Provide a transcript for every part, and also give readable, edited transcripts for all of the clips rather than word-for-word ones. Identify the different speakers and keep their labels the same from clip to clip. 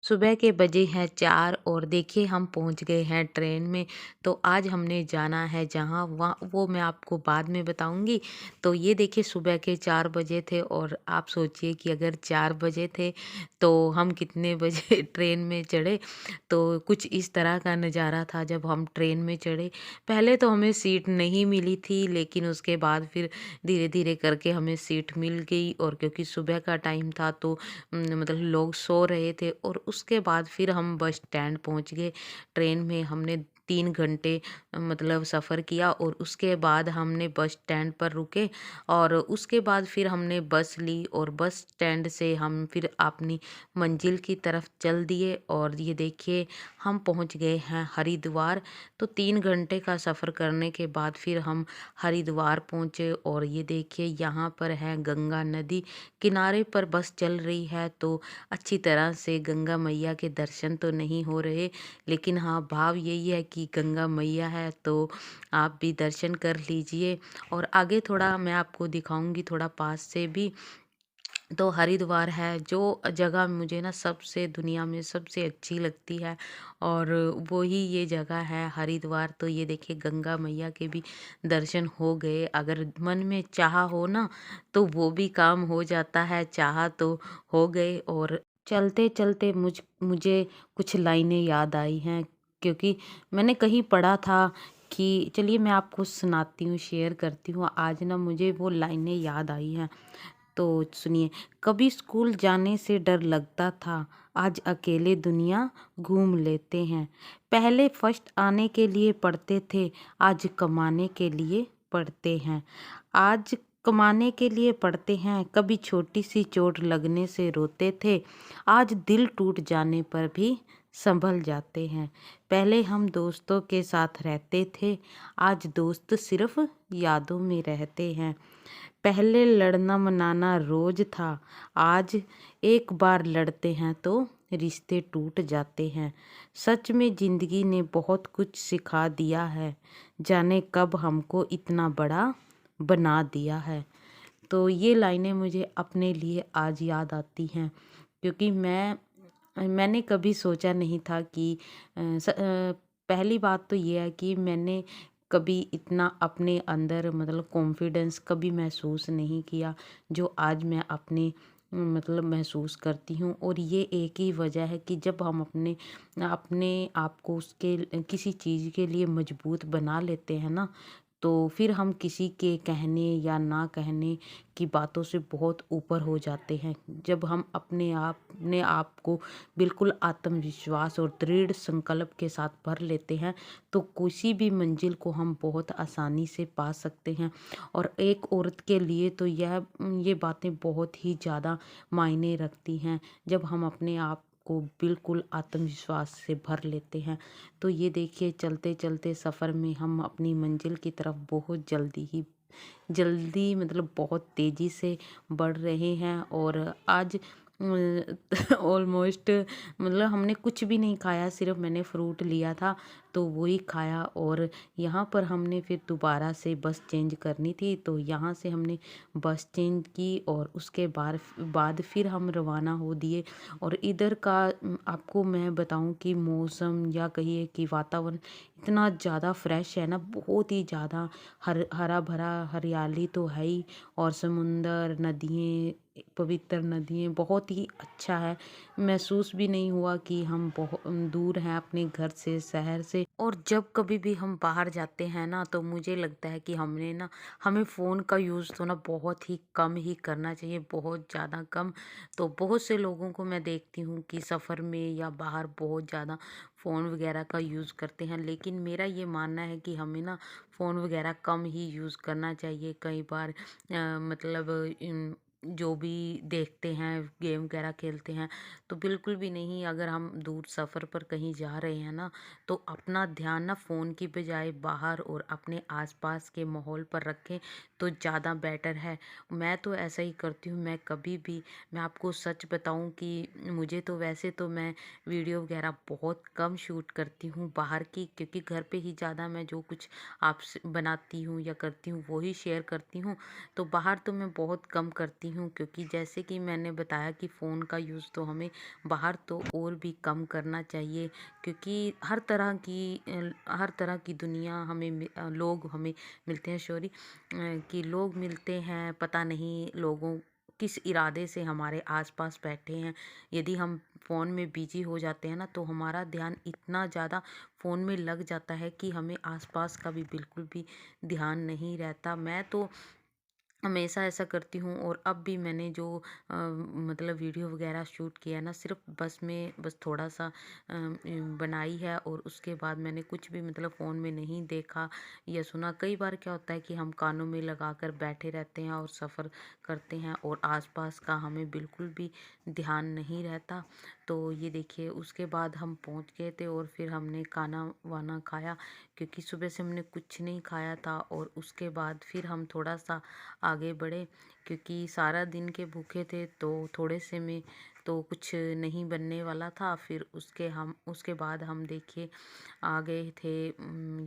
Speaker 1: सुबह के बजे हैं 4 और देखिए हम पहुंच गए हैं ट्रेन में। तो आज हमने जाना है जहां वहाँ वो मैं आपको बाद में बताऊंगी। तो ये देखिए सुबह के 4 बजे थे और आप सोचिए कि अगर 4 बजे थे तो हम कितने बजे ट्रेन में चढ़े। तो कुछ इस तरह का नज़ारा था जब हम ट्रेन में चढ़े। पहले तो हमें सीट नहीं मिली थी, लेकिन उसके बाद फिर धीरे धीरे करके हमें सीट मिल गई। और क्योंकि सुबह का टाइम था तो मतलब लोग सो रहे थे। और उसके बाद फिर हम बस स्टैंड पहुंच गए। ट्रेन में हमने 3 घंटे मतलब सफ़र किया और उसके बाद हमने बस स्टैंड पर रुके। और उसके बाद फिर हमने बस ली और बस स्टैंड से हम फिर अपनी मंजिल की तरफ चल दिए। और ये देखिए हम पहुंच गए हैं हरिद्वार। तो 3 घंटे का सफ़र करने के बाद फिर हम हरिद्वार पहुंचे। और ये देखिए यहाँ पर है गंगा नदी, किनारे पर बस चल रही है। तो अच्छी तरह से गंगा मैया के दर्शन तो नहीं हो रहे, लेकिन हाँ भाव यही है कि गंगा मैया है तो आप भी दर्शन कर लीजिए। और आगे थोड़ा मैं आपको दिखाऊंगी थोड़ा पास से भी। तो हरिद्वार है जो जगह मुझे ना सबसे दुनिया में सबसे अच्छी लगती है, और वो ही ये जगह है हरिद्वार। तो ये देखिए गंगा मैया के भी दर्शन हो गए। अगर मन में चाह हो ना तो वो भी काम हो जाता है, चाह तो हो गए। और चलते चलते मुझे कुछ लाइनें याद आई हैं, क्योंकि मैंने कहीं पढ़ा था कि चलिए मैं आपको सुनाती हूँ, शेयर करती हूँ। आज ना मुझे वो लाइनें याद आई हैं, तो सुनिए। कभी स्कूल जाने से डर लगता था, आज अकेले दुनिया घूम लेते हैं। पहले फर्स्ट आने के लिए पढ़ते थे, आज कमाने के लिए पढ़ते हैं। आज कमाने के लिए पढ़ते हैं। कभी छोटी सी चोट लगने से रोते थे, आज दिल टूट जाने पर भी संभल जाते हैं। पहले हम दोस्तों के साथ रहते थे, आज दोस्त सिर्फ यादों में रहते हैं। पहले लड़ना मनाना रोज था, आज एक बार लड़ते हैं तो रिश्ते टूट जाते हैं। सच में जिंदगी ने बहुत कुछ सिखा दिया है, जाने कब हमको इतना बड़ा बना दिया है। तो ये लाइनें मुझे अपने लिए आज याद आती हैं, क्योंकि मैंने कभी सोचा नहीं था कि पहली बात तो ये है कि मैंने कभी इतना अपने अंदर मतलब कॉन्फिडेंस कभी महसूस नहीं किया जो आज मैं अपने मतलब महसूस करती हूँ। और ये एक ही वजह है कि जब हम अपने अपने आप को उसके किसी चीज़ के लिए मजबूत बना लेते हैं ना, तो फिर हम किसी के कहने या ना कहने की बातों से बहुत ऊपर हो जाते हैं। जब हम अपने आप को बिल्कुल आत्मविश्वास और दृढ़ संकल्प के साथ भर लेते हैं, तो किसी भी मंजिल को हम बहुत आसानी से पा सकते हैं। और एक औरत के लिए तो ये बातें बहुत ही ज़्यादा मायने रखती हैं, जब हम अपने आप को बिल्कुल आत्मविश्वास से भर लेते हैं। तो ये देखिए चलते चलते सफ़र में हम अपनी मंजिल की तरफ बहुत जल्दी मतलब बहुत तेज़ी से बढ़ रहे हैं। और आज ऑलमोस्ट मतलब हमने कुछ भी नहीं खाया, सिर्फ मैंने फ्रूट लिया था तो वही खाया। और यहाँ पर हमने फिर दोबारा से बस चेंज करनी थी, तो यहाँ से हमने बस चेंज की और उसके बाद फिर हम रवाना हो दिए। और इधर का आपको मैं बताऊं कि मौसम या कहिए कि वातावरण इतना ज़्यादा फ्रेश है ना, बहुत ही ज़्यादा हरा भरा, हरियाली तो है ही। और समुंदर, नदियाँ, पवित्र नदियाँ, बहुत ही अच्छा है। महसूस भी नहीं हुआ कि हम बहुत दूर हैं अपने घर से, शहर से। और जब कभी भी हम बाहर जाते हैं ना तो मुझे लगता है कि हमें फ़ोन का यूज़ तो ना बहुत ही कम ही करना चाहिए, बहुत ज़्यादा कम। तो बहुत से लोगों को मैं देखती हूँ कि सफ़र में या बाहर बहुत ज़्यादा फ़ोन वगैरह का यूज़ करते हैं, लेकिन मेरा ये मानना है कि हमें ना फ़ोन वगैरह कम ही यूज़ करना चाहिए। कई बार मतलब जो भी देखते हैं, गेम वगैरह खेलते हैं, तो बिल्कुल भी नहीं। अगर हम दूर सफ़र पर कहीं जा रहे हैं ना, तो अपना ध्यान ना फ़ोन की बजाय बाहर और अपने आसपास के माहौल पर रखें तो ज़्यादा बेटर है। मैं तो ऐसा ही करती हूँ। मैं आपको सच बताऊँ कि मुझे तो वैसे तो मैं वीडियो वगैरह बहुत कम शूट करती हूँ बाहर की, क्योंकि घर पे ही ज़्यादा मैं जो कुछ आपसे बनाती हूँ या करती हूँ वो ही शेयर करती हूँ। तो बाहर तो मैं बहुत कम करती करती हूँ, क्योंकि जैसे कि मैंने बताया कि फ़ोन का यूज़ तो हमें बाहर तो और भी कम करना चाहिए, क्योंकि हर तरह की दुनिया लोग हमें मिलते हैं, कि लोग मिलते हैं, पता नहीं लोगों किस इरादे से हमारे आसपास बैठे हैं। यदि हम फ़ोन में बिजी हो जाते हैं ना, तो हमारा ध्यान इतना ज़्यादा फ़ोन में लग जाता है कि हमें आसपास का भी बिल्कुल भी ध्यान नहीं रहता। मैं तो हमेशा ऐसा करती हूँ, और अब भी मैंने जो मतलब वीडियो वगैरह शूट किया है ना, सिर्फ बस थोड़ा सा बनाई है, और उसके बाद मैंने कुछ भी मतलब फ़ोन में नहीं देखा या सुना। कई बार क्या होता है कि हम कानों में लगा कर बैठे रहते हैं और सफ़र करते हैं, और आसपास का हमें बिल्कुल भी ध्यान नहीं रहता। तो ये देखिए, उसके बाद हम पहुँच गए थे, और फिर हमने खाना वाना खाया, क्योंकि सुबह से हमने कुछ नहीं खाया था। और उसके बाद फिर हम थोड़ा सा आगे बढ़े, क्योंकि सारा दिन के भूखे थे, तो थोड़े से में तो कुछ नहीं बनने वाला था। फिर उसके बाद हम देखिए आ गए थे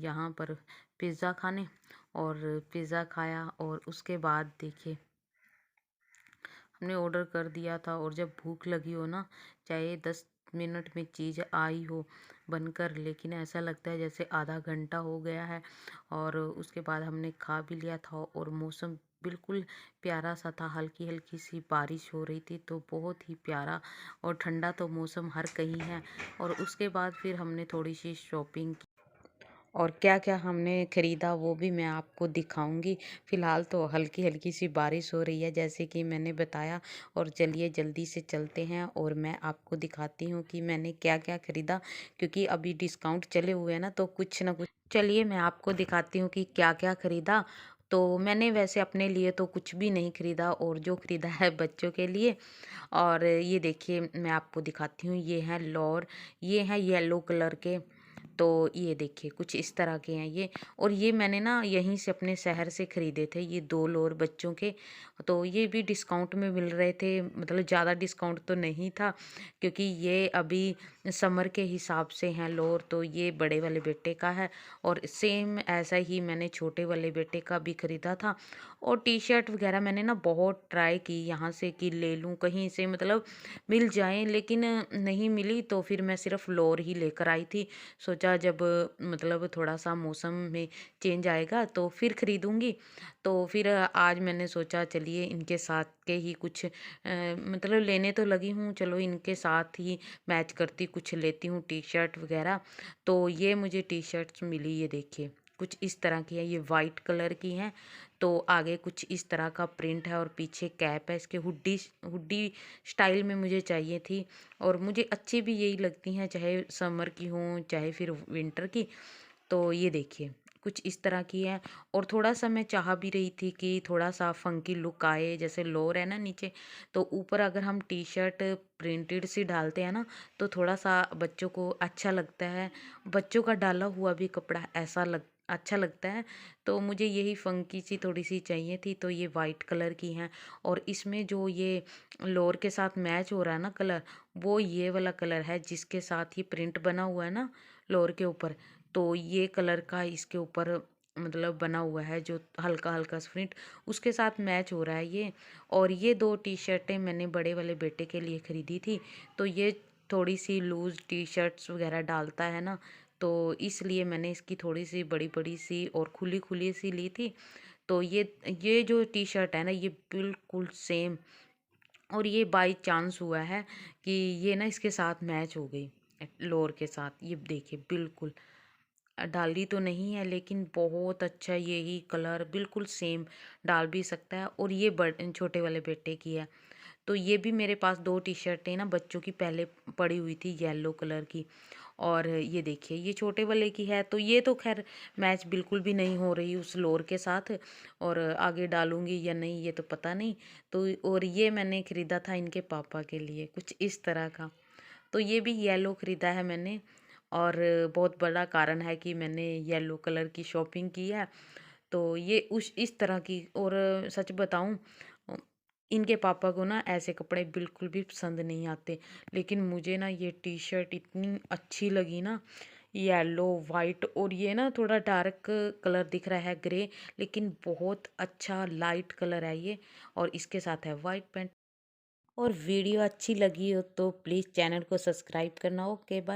Speaker 1: यहाँ पर पिज़्ज़ा खाने, और पिज़्ज़ा खाया, और उसके बाद देखिए हमने ऑर्डर कर दिया था। और जब भूख लगी हो ना, चाहे 10 मिनट में चीज़ आई हो बनकर, लेकिन ऐसा लगता है जैसे आधा घंटा हो गया है। और उसके बाद हमने खा भी लिया था, और मौसम बिल्कुल प्यारा सा था, हल्की हल्की सी बारिश हो रही थी, तो बहुत ही प्यारा और ठंडा तो मौसम हर कहीं है। और उसके बाद फिर हमने थोड़ी सी शॉपिंग, और क्या-क्या हमने ख़रीदा वो भी मैं आपको दिखाऊँगी। फ़िलहाल तो हल्की-हल्की सी बारिश हो रही है, जैसे कि मैंने बताया। और चलिए जल्दी से चलते हैं, और मैं आपको दिखाती हूँ कि मैंने क्या-क्या ख़रीदा, क्योंकि अभी डिस्काउंट चले हुए हैं ना, तो कुछ ना कुछ। चलिए मैं आपको दिखाती हूँ कि क्या-क्या ख़रीदा। तो मैंने वैसे अपने लिए तो कुछ भी नहीं ख़रीदा, और जो ख़रीदा है बच्चों के लिए। और ये देखिए मैं आपको दिखाती हूँ, ये हैं लोअर, ये हैं येलो कलर के। तो ये देखिए कुछ इस तरह के हैं ये। और ये मैंने ना यहीं से अपने शहर से ख़रीदे थे, ये 2 लोअर बच्चों के। तो ये भी डिस्काउंट में मिल रहे थे, मतलब ज़्यादा डिस्काउंट तो नहीं था, क्योंकि ये अभी समर के हिसाब से हैं लोअर। तो ये बड़े वाले बेटे का है, और सेम ऐसा ही मैंने छोटे वाले बेटे का भी ख़रीदा था। और टी शर्ट वगैरह मैंने ना बहुत ट्राई की यहाँ से कि ले लूँ कहीं से, मतलब मिल जाएँ, लेकिन नहीं मिली। तो फिर मैं सिर्फ़ लोअर ही लेकर आई थी। सोचा जब मतलब थोड़ा-सा मौसम में चेंज आएगा तो फिर खरीदूँगी। तो फिर आज मैंने सोचा चलिए इनके साथ के ही कुछ मतलब लेने तो लगी हूँ, चलो इनके साथ ही मैच करती कुछ लेती हूँ टी-शर्ट वग़ैरह। तो ये मुझे टी-शर्ट्स मिली, ये देखिए कुछ इस तरह की है, ये वाइट कलर की हैं। तो आगे कुछ इस तरह का प्रिंट है, और पीछे कैप है इसके, हुडी हुडी स्टाइल में मुझे चाहिए थी। और मुझे अच्छी भी यही लगती हैं, चाहे समर की हों चाहे फिर विंटर की। तो ये देखिए कुछ इस तरह की है। और थोड़ा-सा मैं चाह भी रही थी कि थोड़ा-सा फ़ंकी लुक आए, जैसे लोअर है ना नीचे, तो ऊपर अगर हम टी-शर्ट प्रिंटेड सी डालते हैं ना, तो थोड़ा-सा बच्चों को अच्छा लगता है। बच्चों का डाला हुआ भी कपड़ा अच्छा लगता है। तो मुझे यही फ़ंकी सी थोड़ी-सी चाहिए थी, तो ये वाइट कलर की हैं। और इसमें जो ये लोअर के साथ मैच हो रहा है ना कलर, वो ये वाला कलर है जिसके साथ ये प्रिंट बना हुआ है ना लोअर के ऊपर। तो ये कलर का इसके ऊपर मतलब बना हुआ है, जो हल्का-हल्का सा प्रिंट उसके साथ मैच हो रहा है ये। और ये 2 टी-शर्टें मैंने बड़े वाले बेटे के लिए खरीदी थी। तो ये थोड़ी-सी लूज़ टी-शर्ट्स वग़ैरह डालता है ना, तो इसलिए मैंने इसकी थोड़ी-सी बड़ी-बड़ी सी और खुली-खुली सी ली थी। तो ये जो टी-शर्ट है ना, ये बिल्कुल सेम, और ये बाय चांस हुआ है कि ये ना इसके साथ मैच हो गई लोअर के साथ। ये देखिए बिल्कुल डाली तो नहीं है, लेकिन बहुत अच्छा यही कलर बिल्कुल सेम डाल भी सकता है। और ये छोटे वाले बेटे की है। तो ये भी मेरे पास 2 टी-शर्टें ना बच्चों की पहले पड़ी हुई थी येलो कलर की। और ये देखिए ये छोटे वाले की है, तो ये तो ख़ैर मैच बिल्कुल भी नहीं हो रही उस लोअर के साथ। और आगे डालूँगी या नहीं ये तो पता नहीं। तो और ये मैंने ख़रीदा था इनके पापा के लिए, कुछ इस तरह का। तो ये भी येलो ख़रीदा है मैंने। और बहुत बड़ा कारण है कि मैंने येलो कलर की शॉपिंग की है। तो ये उस इस तरह की। और सच बताऊँ, अ, इनके पापा को ना ऐसे कपड़े बिल्कुल भी पसंद नहीं आते, लेकिन मुझे ना ये टी-शर्ट इतनी अच्छी लगी ना, येलो वाइट, और ये ना थोड़ा डार्क कलर दिख रहा है, ग्रे, लेकिन बहुत अच्छा लाइट कलर है ये। और इसके साथ है वाइट पैंट। और वीडियो अच्छी लगी हो तो प्लीज़ चैनल को सब्सक्राइब करना। Okay bye.